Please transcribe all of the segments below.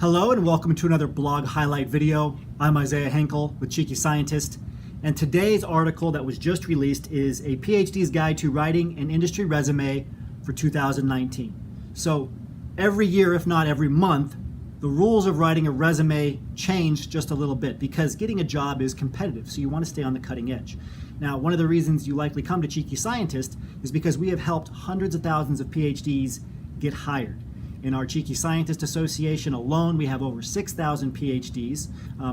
Hello and welcome to another blog highlight video. I'm Isaiah Henkel with Cheeky Scientist, and today's article that was just released is a PhD's guide to writing an industry resume for 2019. So every year, if not every month, the rules of writing a resume change just a little bit because getting a job is competitive, so you want to stay on the cutting edge. Now, one of the reasons you likely come to Cheeky Scientist is because we have helped hundreds of thousands of PhDs get hired. In our Cheeky Scientist Association alone, we have over 6,000 PhDs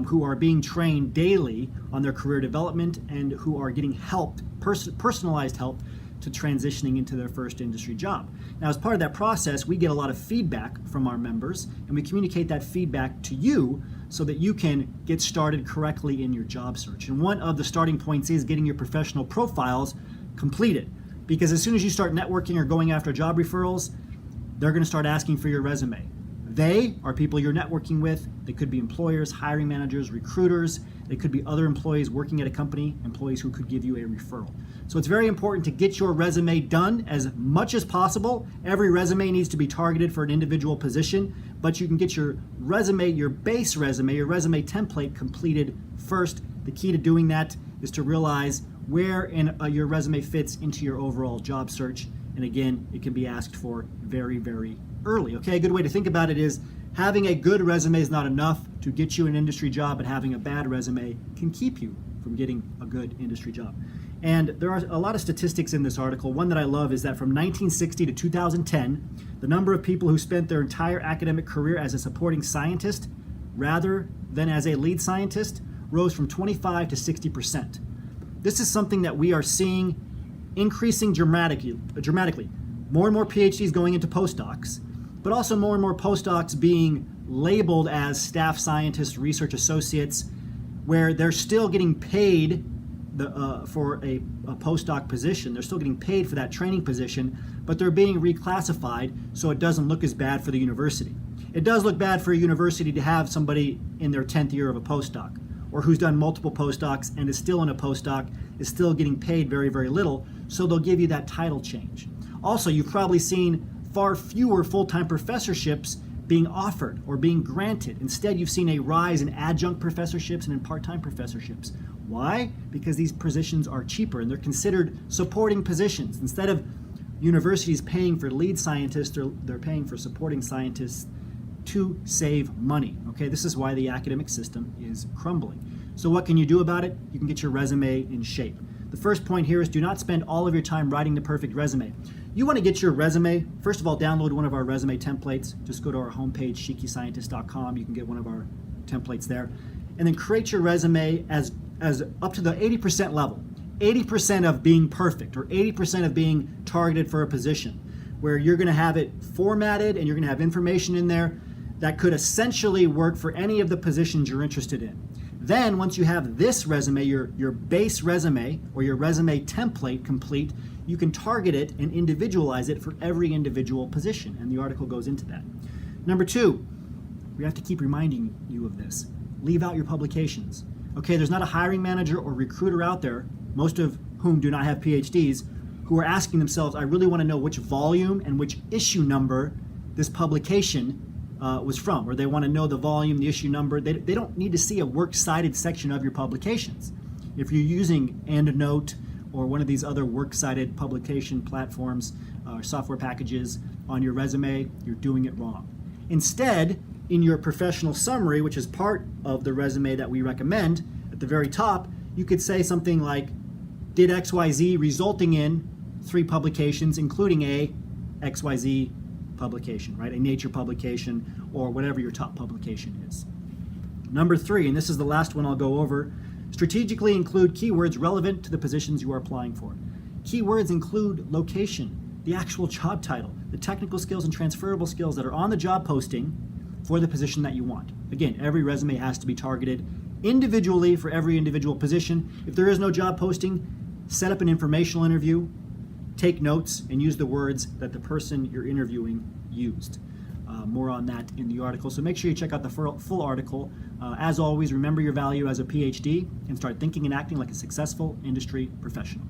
who are being trained daily on their career development and who are getting helped, personalized help, to transitioning into their first industry job. Now, as part of that process, we get a lot of feedback from our members, and we communicate that feedback to you so that you can get started correctly in your job search. And one of the starting points is getting your professional profiles completed, because as soon as you start networking or going after job referrals, they're going to start asking for your resume. They are people you're networking with. They could be employers, hiring managers, recruiters. They could be other employees working at a company, employees who could give you a referral. So it's very important to get your resume done as much as possible. Every resume needs to be targeted for an individual position, but you can get your resume, your base resume, your resume template completed first. The key to doing that is to realize where in your resume fits into your overall job search. And again, it can be asked for very, very early. Okay, a good way to think about it is having a good resume is not enough to get you an industry job, but having a bad resume can keep you from getting a good industry job. And there are a lot of statistics in this article. One that I love is that from 1960 to 2010, the number of people who spent their entire academic career as a supporting scientist rather than as a lead scientist rose from 25 to 60%. This is something that we are seeing increasing dramatically. More and more PhDs going into postdocs, but also more and more postdocs being labeled as staff scientists, research associates, where they're still getting paid for a postdoc position. They're still getting paid for that training position, but they're being reclassified so it doesn't look as bad for the university. It does look bad for a university to have somebody in their 10th year of a postdoc, or who's done multiple postdocs and is still in a postdoc, is still getting paid very, very little, so they'll give you that title change. Also, you've probably seen far fewer full-time professorships being offered or being granted. Instead, you've seen a rise in adjunct professorships and in part-time professorships. Why? Because these positions are cheaper and they're considered supporting positions. Instead of universities paying for lead scientists, they're paying for supporting scientists to save money. Okay, this is why the academic system is crumbling. So what can you do about it? You can get your resume in shape. The first point here is do not spend all of your time writing the perfect resume. You want to get your resume, first of all, download one of our resume templates. Just go to our homepage, cheekyscientist.com. You can get one of our templates there. And then create your resume as up to the 80% level. 80% of being perfect, or 80% of being targeted for a position, where you're going to have it formatted and you're going to have information in there that could essentially work for any of the positions you're interested in. Then once you have this resume, your base resume or your resume template complete, you can target it and individualize it for every individual position, and the article goes into that. Number two, we have to keep reminding you of this. Leave out your publications. Okay, there's not a hiring manager or recruiter out there, most of whom do not have PhDs, who are asking themselves, I really want to know which volume and which issue number this publication was from, or they want to know the volume, the issue number. They don't need to see a works cited section of your publications. If you're using EndNote or one of these other works cited publication platforms or software packages on your resume, you're doing it wrong. Instead, in your professional summary, which is part of the resume that we recommend, at the very top, you could say something like, did XYZ resulting in 3 publications, including a XYZ publication, right? A Nature publication or whatever your top publication is. Number 3, and this is the last one I'll go over, strategically include keywords relevant to the positions you are applying for. Keywords include location, the actual job title, the technical skills and transferable skills that are on the job posting for the position that you want. Again, every resume has to be targeted individually for every individual position. If there is no job posting, set up an informational interview, take notes, and use the words that the person you're interviewing used. More on that in the article. So make sure you check out the full article. As always, remember your value as a PhD and start thinking and acting like a successful industry professional.